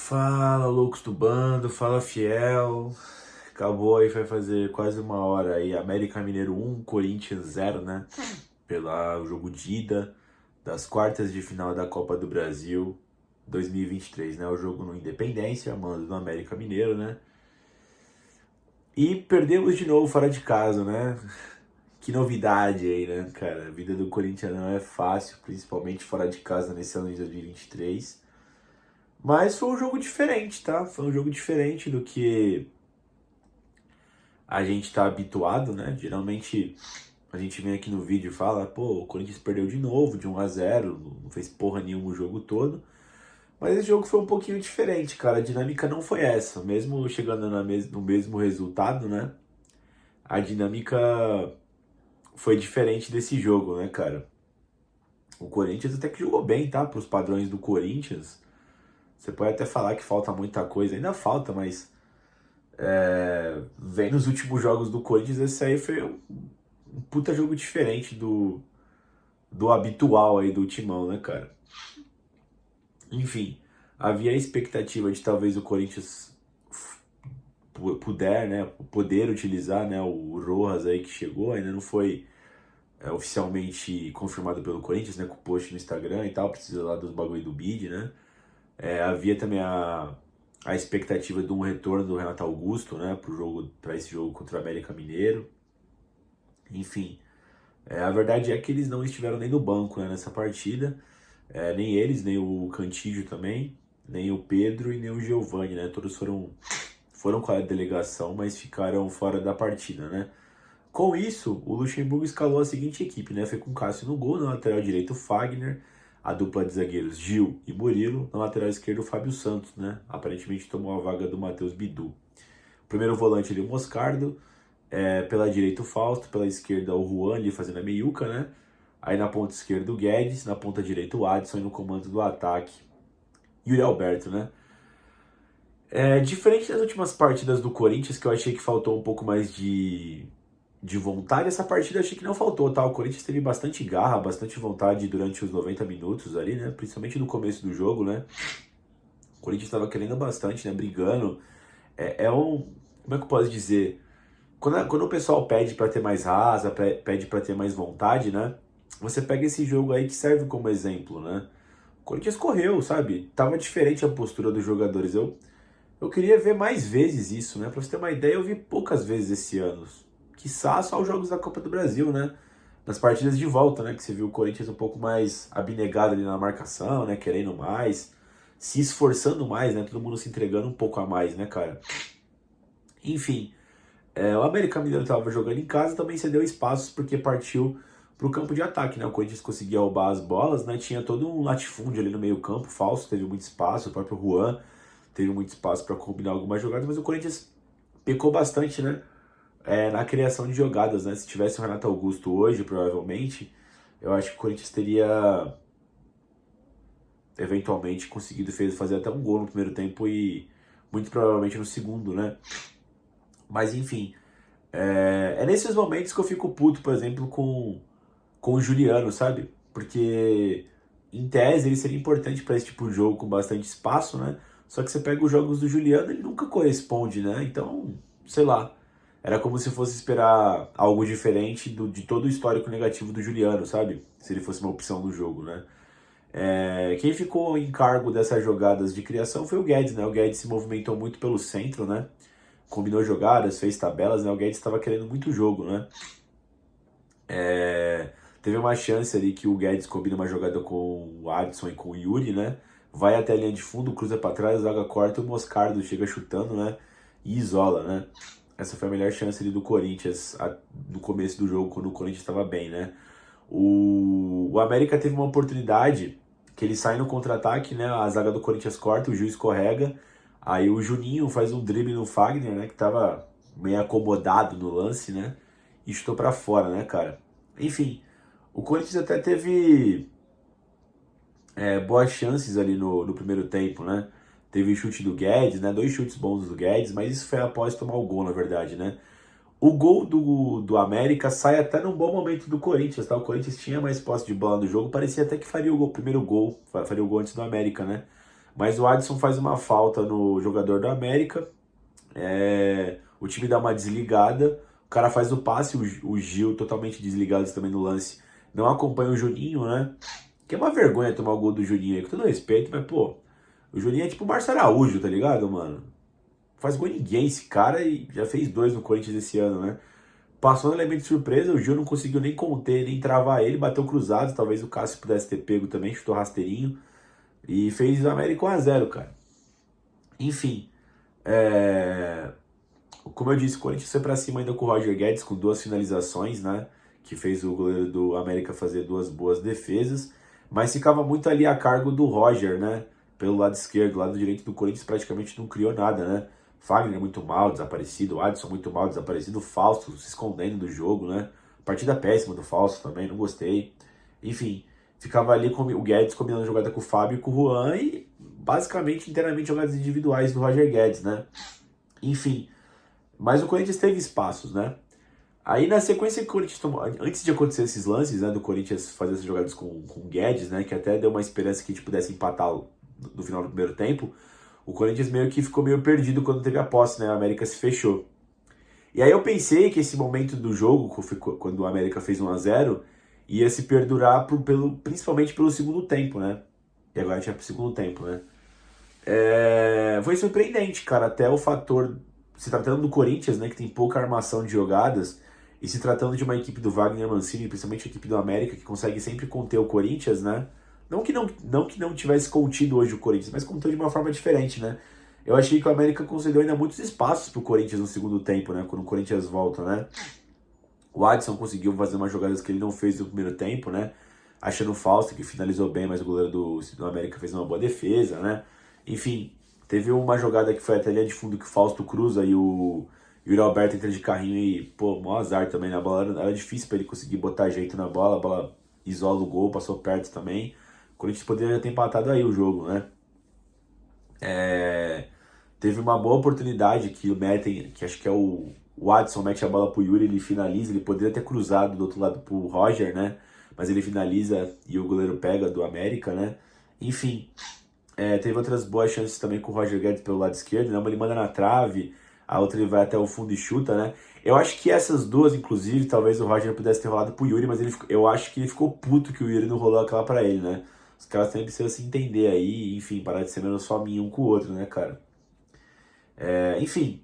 Fala, loucos do bando, fala fiel. Acabou aí, vai fazer quase uma hora aí. América Mineiro 1, Corinthians 0, né? Pelo jogo de ida das quartas de final da Copa do Brasil 2023, né? O jogo no Independência, mando do América Mineiro, né? E perdemos de novo fora de casa, né? Que novidade aí, né, cara? A vida do Corinthians não é fácil, principalmente fora de casa nesse ano de 2023. Mas foi um jogo diferente, tá? Foi um jogo diferente do que a gente tá habituado, né? Geralmente a gente vem aqui no vídeo e fala, pô, o Corinthians perdeu de novo, de 1-0, não fez porra nenhuma o jogo todo. Mas esse jogo foi um pouquinho diferente, cara. A dinâmica não foi essa. Mesmo chegando no mesmo resultado, né? A dinâmica foi diferente desse jogo, né, cara? O Corinthians até que jogou bem, tá? Para os padrões do Corinthians. Você pode até falar que falta muita coisa, ainda falta, mas vem nos últimos jogos do Corinthians, esse aí foi um puta jogo diferente do habitual aí do Timão, né, cara? Enfim, havia a expectativa de talvez o Corinthians poder utilizar, né, o Rojas aí que chegou, ainda não foi oficialmente confirmado pelo Corinthians, né, com o post no Instagram e tal, precisa lá dos bagulho do bid, né? Havia também a expectativa de um retorno do Renato Augusto, né, para esse jogo contra o América Mineiro. Enfim, a verdade é que eles não estiveram nem no banco, né, nessa partida. Nem eles, nem o Cantígio também, nem o Pedro e nem o Giovani, né? Todos foram com a delegação, mas ficaram fora da partida, né? Com isso, o Luxemburgo escalou a seguinte equipe, né? Foi com Cássio no gol, na lateral direito o Fagner, a dupla de zagueiros Gil e Murilo, na lateral esquerda o Fábio Santos, né? Aparentemente tomou a vaga do Matheus Bidu. O primeiro volante ali o Moscardo, pela direita o Fausto, pela esquerda o Juan ali fazendo a meiuca, né? Aí na ponta esquerda o Guedes, na ponta direita o Adson e no comando do ataque Yuri Alberto, né? Diferente das últimas partidas do Corinthians, que eu achei que faltou um pouco mais de vontade, essa partida eu achei que não faltou, tá? O Corinthians teve bastante garra, bastante vontade durante os 90 minutos ali, né? Principalmente no começo do jogo, né? O Corinthians estava querendo bastante, né? Brigando. Como é que eu posso dizer? Quando o pessoal pede para ter mais raça, pede para ter mais vontade, né? Você pega esse jogo aí que serve como exemplo, né? O Corinthians correu, sabe? Tava diferente a postura dos jogadores. Eu queria ver mais vezes isso, né? Pra você ter uma ideia, eu vi poucas vezes esse ano. Quiçá só os jogos da Copa do Brasil, né? Nas partidas de volta, né? Que você viu o Corinthians um pouco mais abnegado ali na marcação, né? Querendo mais, se esforçando mais, né? Todo mundo se entregando um pouco a mais, né, cara? Enfim, o América Mineiro estava jogando em casa, também cedeu espaços porque partiu para o campo de ataque, né? O Corinthians conseguia roubar as bolas, né? Tinha todo um latifúndio ali no meio campo, falso, teve muito espaço, o próprio Juan teve muito espaço para combinar algumas jogadas, mas o Corinthians pecou bastante, né? Na criação de jogadas, né? Se tivesse o Renato Augusto hoje, provavelmente, eu acho que o Corinthians teria eventualmente conseguido fazer até um gol no primeiro tempo e muito provavelmente no segundo, né? Mas enfim, é nesses momentos que eu fico puto, por exemplo, com o Juliano, sabe? Porque, em tese, ele seria importante para esse tipo de jogo com bastante espaço, né? Só que você pega os jogos do Juliano, ele nunca corresponde, né? Então, sei lá. Era como se fosse esperar algo diferente de todo o histórico negativo do Juliano, sabe? Se ele fosse uma opção do jogo, né? Quem ficou em cargo dessas jogadas de criação foi o Guedes, né? O Guedes se movimentou muito pelo centro, né? Combinou jogadas, fez tabelas, né? O Guedes estava querendo muito jogo, né? Teve uma chance ali que o Guedes combina uma jogada com o Adson e com o Yuri, né? Vai até a linha de fundo, cruza para trás, joga corta e o Moscardo chega chutando, né? E isola, né? Essa foi a melhor chance ali do Corinthians no começo do jogo, quando o Corinthians estava bem, né? O América teve uma oportunidade que ele sai no contra-ataque, né? A zaga do Corinthians corta, o juiz escorrega. Aí o Juninho faz um drible no Fagner, né? Que tava meio acomodado no lance, né? E chutou pra fora, né, cara? Enfim, o Corinthians até teve boas chances ali no primeiro tempo, né? Teve o chute do Guedes, né? 2 chutes bons do Guedes, mas isso foi após tomar o gol, na verdade, né? O gol do América sai até num bom momento do Corinthians, tá? O Corinthians tinha mais posse de bola no jogo, parecia até que faria o primeiro gol, faria o gol antes do América, né? Mas o Adson faz uma falta no jogador do América, o time dá uma desligada, o cara faz o passe, o Gil totalmente desligado também no lance, não acompanha o Juninho, né? Que é uma vergonha tomar o gol do Juninho aí, com todo respeito, mas pô, o Juninho é tipo o Márcio Araújo, tá ligado, mano? Faz gol ninguém esse cara e já fez 2 no Corinthians esse ano, né? Passou no elemento de surpresa, o Gil não conseguiu nem conter, nem travar ele, bateu cruzado, talvez o Cássio pudesse ter pego também, chutou rasteirinho e fez o América 1-0, cara. Enfim, como eu disse, o Corinthians foi pra cima ainda com o Roger Guedes, com 2 finalizações, né? Que fez o goleiro do América fazer 2 boas defesas, mas ficava muito ali a cargo do Roger, né? Pelo lado esquerdo, lado direito do Corinthians praticamente não criou nada, né? Fagner muito mal, desaparecido, Adson muito mal, desaparecido, Fausto se escondendo do jogo, né? Partida péssima do Fausto também, não gostei. Enfim, ficava ali com o Guedes combinando jogada com o Fábio e com o Juan e basicamente inteiramente jogadas individuais do Roger Guedes, né? Enfim, mas o Corinthians teve espaços, né? Aí na sequência que o Corinthians tomou, antes de acontecer esses lances, né, do Corinthians fazer essas jogadas com o Guedes, né, que até deu uma esperança que a gente pudesse empatar no final do primeiro tempo, o Corinthians meio que ficou meio perdido quando teve a posse, né, a América se fechou. E aí eu pensei que esse momento do jogo, quando o América fez 1-0, ia se perdurar principalmente pelo segundo tempo, né? E agora a gente vai pro segundo tempo, né? Foi surpreendente, cara, até o fator, se tratando do Corinthians, né, que tem pouca armação de jogadas, e se tratando de uma equipe do Wagner Mancini, principalmente a equipe do América, que consegue sempre conter o Corinthians, né? Não que não tivesse contido hoje o Corinthians, mas contou de uma forma diferente, né? Eu achei que o América concedeu ainda muitos espaços pro Corinthians no segundo tempo, né? Quando o Corinthians volta, né? O Adson conseguiu fazer umas jogadas que ele não fez no primeiro tempo, né? Achando o Fausto, que finalizou bem, mas o goleiro do América fez uma boa defesa, né? Enfim, teve uma jogada que foi até a linha de fundo que o Fausto cruza e o Yuri Alberto entra de carrinho e, pô, mó azar também na bola. Era difícil para ele conseguir botar jeito na bola, a bola isola o gol, passou perto também. O Corinthians poderia ter empatado aí o jogo, né? Teve uma boa oportunidade que o metem, que acho que é o Adson mete a bola pro Yuri, ele finaliza, ele poderia ter cruzado do outro lado pro Roger, né? Mas ele finaliza e o goleiro pega do América, né? Enfim, teve outras boas chances também com o Roger Guedes pelo lado esquerdo, né? Uma ele manda na trave, a outra ele vai até o fundo e chuta, né? Eu acho que essas duas, inclusive, talvez o Roger pudesse ter rolado pro Yuri, mas eu acho que ele ficou puto que o Yuri não rolou aquela pra ele, né? Os caras também precisam se entender aí, enfim, parar de ser menos fominha um com o outro, né, cara? Enfim,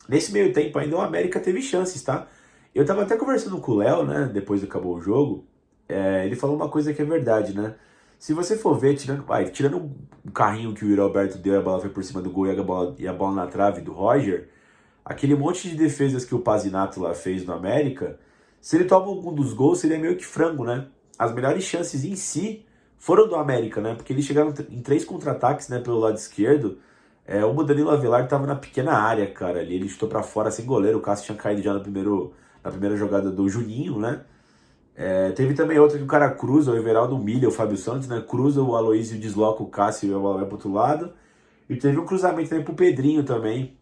nesse meio tempo ainda o América teve chances, tá? Eu tava até conversando com o Léo, né, depois que acabou o jogo, ele falou uma coisa que é verdade, né? Se você for ver, tirando o carrinho que o Yuri Alberto deu e a bola foi por cima do gol e a bola na trave do Roger, aquele monte de defesas que o Pazinato lá fez no América, se ele toma algum dos gols, seria meio que frango, né? As melhores chances em si foram do América, né? Porque eles chegaram em 3 contra-ataques, né, pelo lado esquerdo. O Danilo Avelar tava na pequena área, cara, ali. Ele chutou pra fora sem goleiro. O Cássio tinha caído já na primeira jogada do Juninho, né? Teve também outra que o cara cruza, o Everaldo humilha o Fábio Santos, né? Cruza o Aloysio, desloca o Cássio e a bola vai pro outro lado. E teve um cruzamento também pro Pedrinho também,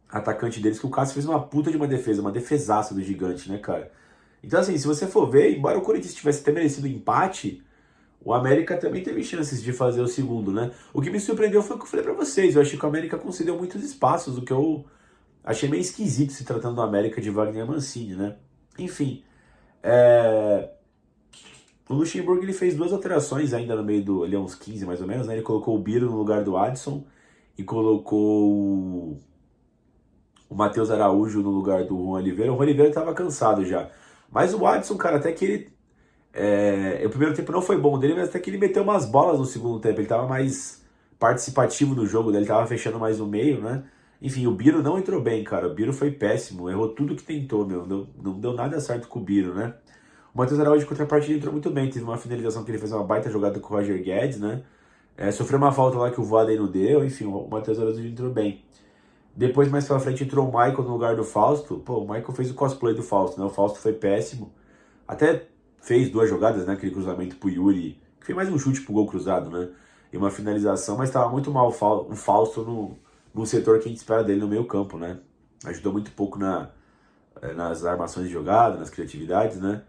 atacante deles, que o Cássio fez uma puta de uma defesa, uma defesaça do gigante, né, cara? Então, assim, se você for ver, embora o Corinthians tivesse até merecido o empate, o América também teve chances de fazer o segundo, né? O que me surpreendeu foi o que eu falei pra vocês. Eu achei que o América concedeu muitos espaços, o que eu achei meio esquisito se tratando do América de Wagner Mancini, né? Enfim, o Luxemburgo ele fez 2 alterações ainda no meio do... Ali uns 15 mais ou menos, né? Ele colocou o Biro no lugar do Adson e colocou o Matheus Araújo no lugar do Juan Oliveira. O Juan Oliveira tava cansado já. Mas o Adson, cara, até que ele... o primeiro tempo não foi bom dele, mas até que ele meteu umas bolas no segundo tempo. Ele tava mais participativo no jogo, né? Ele tava fechando mais no meio, né? Enfim, o Biro não entrou bem, cara. O Biro foi péssimo, errou tudo que tentou, meu. Não deu nada certo com o Biro, né? O Matheus Araújo, de contrapartida, entrou muito bem. Teve uma finalização que ele fez uma baita jogada com o Roger Guedes, né? Sofreu uma falta lá que o Voaden não deu. Enfim, o Matheus Araújo entrou bem. Depois, mais pra frente, entrou o Michael no lugar do Fausto. Pô, o Michael fez o cosplay do Fausto, né? O Fausto foi péssimo. Até fez 2 jogadas, né? Aquele cruzamento pro Yuri, que foi mais um chute pro gol cruzado, né? E uma finalização, mas estava muito mal o Fausto no setor que a gente espera dele no meio campo, né? Ajudou muito pouco nas armações de jogada, nas criatividades, né?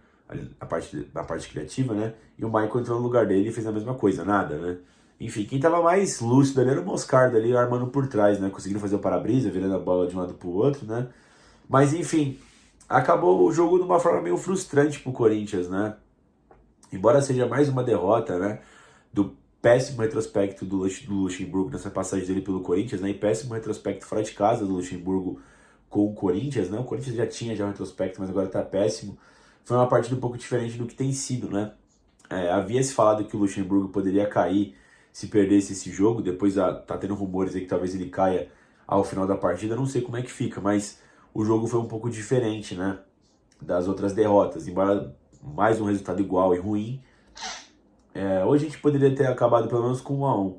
a parte criativa, né? E o Michael entrou no lugar dele e fez a mesma coisa, nada, né? Enfim, quem tava mais lúcido ali era o Moscardo ali, armando por trás, né? Conseguindo fazer o para-brisa, virando a bola de um lado pro outro, né? Mas enfim, acabou o jogo de uma forma meio frustrante pro Corinthians, né? Embora seja mais uma derrota, né? Do péssimo retrospecto do Luxemburgo nessa passagem dele pelo Corinthians, né? E péssimo retrospecto fora de casa do Luxemburgo com o Corinthians, né? O Corinthians já tinha um retrospecto, mas agora tá péssimo. Foi uma partida um pouco diferente do que tem sido, né? Havia se falado que o Luxemburgo poderia cair se perdesse esse jogo, depois tá tendo rumores aí que talvez ele caia ao final da partida, não sei como é que fica, mas o jogo foi um pouco diferente, né, das outras derrotas, embora mais um resultado igual e ruim, hoje a gente poderia ter acabado pelo menos com 1-1,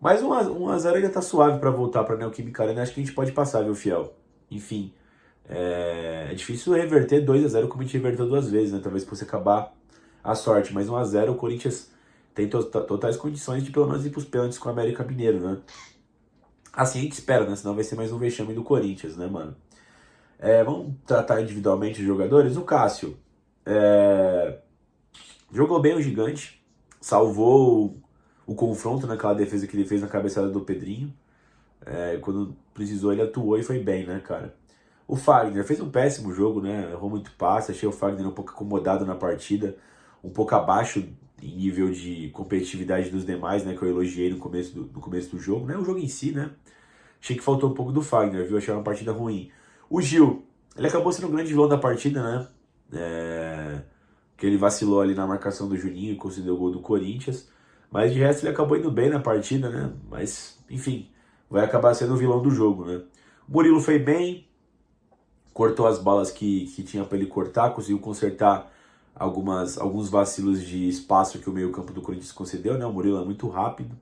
mas 1-0 ainda tá suave para voltar para a Neoquímica Arena, acho que a gente pode passar, viu, Fiel? Enfim, é difícil reverter 2-0 como a gente reverteu 2 vezes, né, talvez fosse acabar a sorte, mas 1-0 o Corinthians tem totais condições de pelo menos ir pros pênaltis com o América Mineiro, né? Assim a gente espera, né? Senão vai ser mais um vexame do Corinthians, né, mano? Vamos tratar individualmente os jogadores. O Cássio jogou bem o gigante, salvou o confronto naquela defesa que ele fez na cabeçada do Pedrinho. Quando precisou, ele atuou e foi bem, né, cara? O Fagner fez um péssimo jogo, né? Errou muito passe, achei o Fagner um pouco acomodado na partida, um pouco abaixo em nível de competitividade dos demais, né? Que eu elogiei no começo do jogo, né? O jogo em si, né? Achei que faltou um pouco do Fagner, viu? Achei uma partida ruim. O Gil, ele acabou sendo o grande vilão da partida, né? Que ele vacilou ali na marcação do Juninho e conseguiu o gol do Corinthians. Mas de resto ele acabou indo bem na partida, né? Mas, enfim, vai acabar sendo o vilão do jogo, né? O Murilo foi bem, cortou as balas que tinha para ele cortar, conseguiu consertar alguns vacilos de espaço que o meio-campo do Corinthians concedeu, né? O Murilo é muito rápido.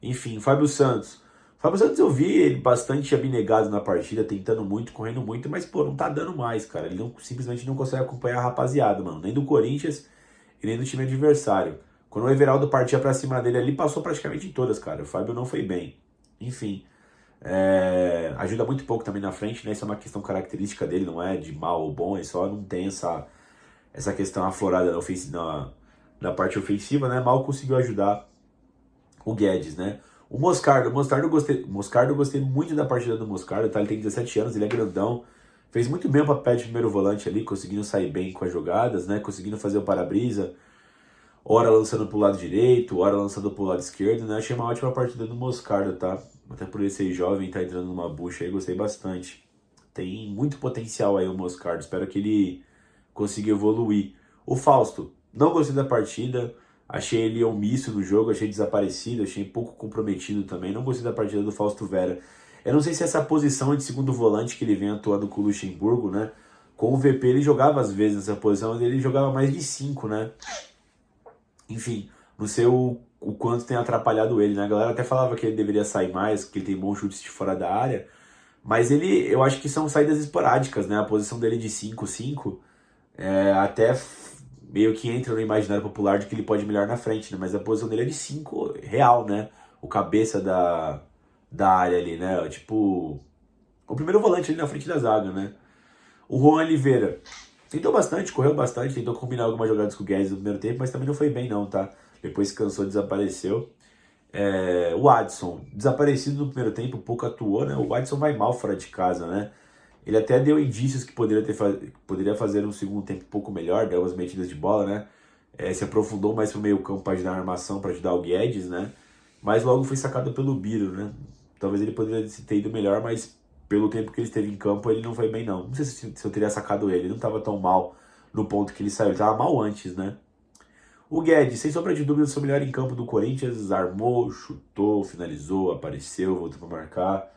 Enfim, Fábio Santos. Fábio Santos eu vi ele bastante abnegado na partida, tentando muito, correndo muito, mas pô, não tá dando mais, cara. Ele simplesmente não consegue acompanhar a rapaziada, mano. Nem do Corinthians e nem do time adversário. Quando o Everaldo partia pra cima dele ali, passou praticamente em todas, cara. O Fábio não foi bem. Enfim. Ajuda muito pouco também na frente, né? Isso é uma questão característica dele, não é de mal ou bom, ele só não tem essa questão aflorada na parte ofensiva, né? Mal conseguiu ajudar o Guedes, né? O Moscardo eu gostei muito da partida do Moscardo, tá? Ele tem 17 anos, ele é grandão, fez muito bem o papel de primeiro volante ali, conseguindo sair bem com as jogadas, né? Conseguindo fazer o para-brisa, ora lançando pro lado direito, ora lançando pro lado esquerdo, né? Achei uma ótima partida do Moscardo, tá? Até por ele ser jovem, tá entrando numa bucha aí, gostei bastante. Tem muito potencial aí o Moscardo, espero que ele consiga evoluir. O Fausto, não gostei da partida, achei ele omisso no jogo, achei desaparecido, achei pouco comprometido também, não gostei da partida do Fausto Vera. Eu não sei se essa posição é de segundo volante que ele vem atuando com o Luxemburgo, né? Com o VP ele jogava às vezes nessa posição, mas ele jogava mais de 5, né? Enfim, não sei o quanto tem atrapalhado ele, né? A galera até falava que ele deveria sair mais, que ele tem bons chutes de fora da área, mas eu acho que são saídas esporádicas, né? A posição dele de 5-5 até meio que entra no imaginário popular de que ele pode melhorar na frente, né? Mas a posição dele é de 5 real, né? O cabeça da área ali, né? Tipo, o primeiro volante ali na frente da zaga, né? O Juan Oliveira tentou bastante, correu bastante, tentou combinar algumas jogadas com o Guedes no primeiro tempo, mas também não foi bem não, tá? Depois se cansou, desapareceu. O Adson, desaparecido no primeiro tempo, pouco atuou, né? O Adson vai mal fora de casa, né? Ele até deu indícios que poderia fazer um segundo tempo um pouco melhor, deu umas metidas de bola, né? Se aprofundou mais pro meio campo para ajudar na armação, para ajudar o Guedes, né? Mas logo foi sacado pelo Biro, né? Talvez ele poderia ter ido melhor, mas pelo tempo que ele esteve em campo, ele não foi bem, não. Não sei se eu teria sacado ele não estava tão mal no ponto que ele saiu, ele estava mal antes, né? O Guedes, sem sombra de dúvida, foi o melhor em campo do Corinthians, armou, chutou, finalizou, apareceu, voltou para marcar.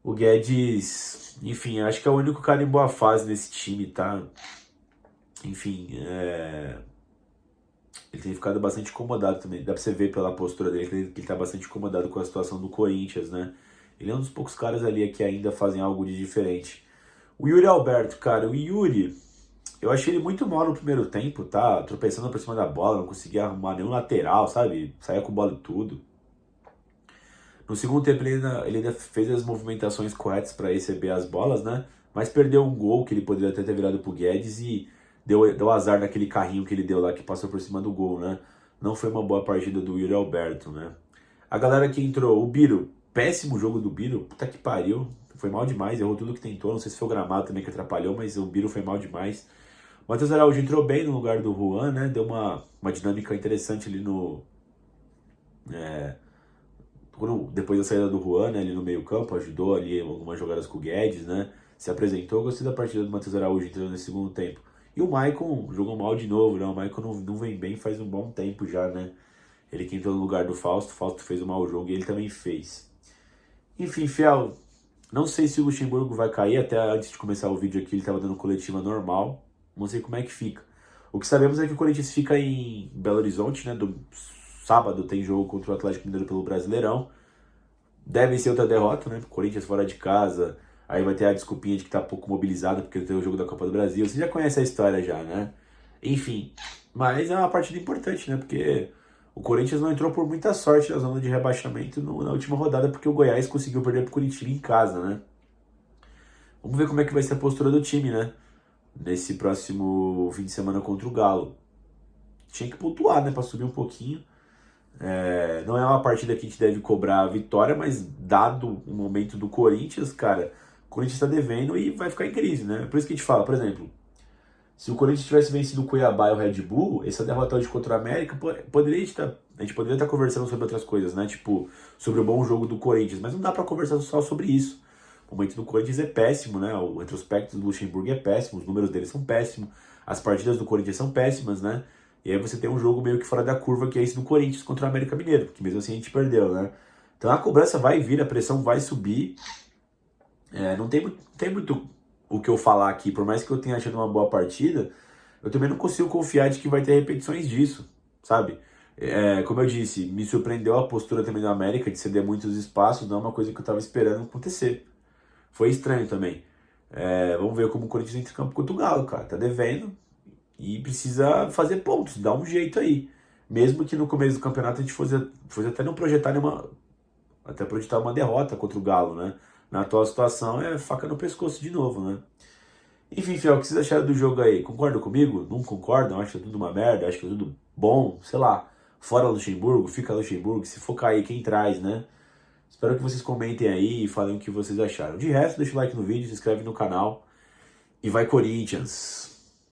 O Guedes, enfim, acho que é o único cara em boa fase nesse time, tá? Enfim, ele tem ficado bastante incomodado também. Dá pra você ver pela postura dele que ele tá bastante incomodado com a situação do Corinthians, né? Ele é um dos poucos caras ali que ainda fazem algo de diferente. O Yuri Alberto, cara, o Yuri, eu achei ele muito mal no primeiro tempo, tá? Tropeçando por cima da bola, não conseguia arrumar nenhum lateral, sabe? Saía com bola e tudo. No segundo tempo ele ainda fez as movimentações corretas para receber as bolas, né? Mas perdeu um gol que ele poderia até ter virado pro Guedes e deu azar naquele carrinho que ele deu lá, que passou por cima do gol, né? Não foi uma boa partida do Yuri Alberto, né? A galera que entrou, o Biro, péssimo jogo do Biro, puta que pariu, foi mal demais, errou tudo que tentou, não sei se foi o gramado também que atrapalhou, mas o Biro foi mal demais. O Matheus Araújo entrou bem no lugar do Juan, né? Deu uma dinâmica interessante ali no... depois da saída do Juan, né, ali no meio campo, ajudou ali algumas jogadas com o Guedes, né? Se apresentou, eu gostei da partida do Matheus Araújo entrando nesse segundo tempo. E o Maicon jogou mal de novo, né? O Maicon não vem bem faz um bom tempo já, né? Ele que entrou no lugar do Fausto, o Fausto fez um mau jogo e ele também fez. Enfim, Fiel, não sei se o Luxemburgo vai cair, até antes de começar o vídeo aqui ele estava dando coletiva normal, não sei como é que fica. O que sabemos é que o Corinthians fica em Belo Horizonte, né? Do sábado tem jogo contra o Atlético Mineiro pelo Brasileirão. Deve ser outra derrota, né? Corinthians fora de casa, aí vai ter a desculpinha de que tá pouco mobilizado porque tem o jogo da Copa do Brasil. Você já conhece a história já, né? Enfim, mas é uma partida importante, né? Porque o Corinthians não entrou por muita sorte na zona de rebaixamento na última rodada, porque o Goiás conseguiu perder pro Curitiba em casa, né? Vamos ver como é que vai ser a postura do time, né? Nesse próximo fim de semana contra o Galo. Tinha que pontuar, né? Pra subir um pouquinho. Não é uma partida que a gente deve cobrar a vitória, mas dado o momento do Corinthians, cara, o Corinthians tá devendo e vai ficar em crise, né? Por isso que a gente fala, por exemplo, se o Corinthians tivesse vencido o Cuiabá e o Red Bull, essa derrota hoje contra o América, a gente poderia estar conversando sobre outras coisas, né? Tipo, sobre o bom jogo do Corinthians, mas não dá pra conversar só sobre isso. O momento do Corinthians é péssimo, né? O retrospecto do Luxemburgo é péssimo, os números dele são péssimos, as partidas do Corinthians são péssimas, né? E aí você tem um jogo meio que fora da curva, que é esse do Corinthians contra o América Mineiro, porque mesmo assim a gente perdeu, né? Então a cobrança vai vir, a pressão vai subir. Não tem muito o que eu falar aqui, por mais que eu tenha achado uma boa partida, eu também não consigo confiar de que vai ter repetições disso, sabe? Como eu disse, me surpreendeu a postura também do América de ceder muitos espaços, não é uma coisa que eu estava esperando acontecer. Foi estranho também. Vamos ver como o Corinthians entra em campo contra o Galo, cara. Tá devendo e precisa fazer pontos, dar um jeito aí. Mesmo que no começo do campeonato a gente fosse até não projetar até projetar uma derrota contra o Galo, né? Na atual situação é faca no pescoço de novo, né? Enfim, Fiel, o que vocês acharam do jogo aí? Concordam comigo? Não concordam? Acham tudo uma merda? Acham tudo bom? Sei lá. Fora Luxemburgo? Fica Luxemburgo? Se for cair, quem traz, né? Espero que vocês comentem aí e falem o que vocês acharam. De resto, deixa o like no vídeo, se inscreve no canal. E vai Corinthians!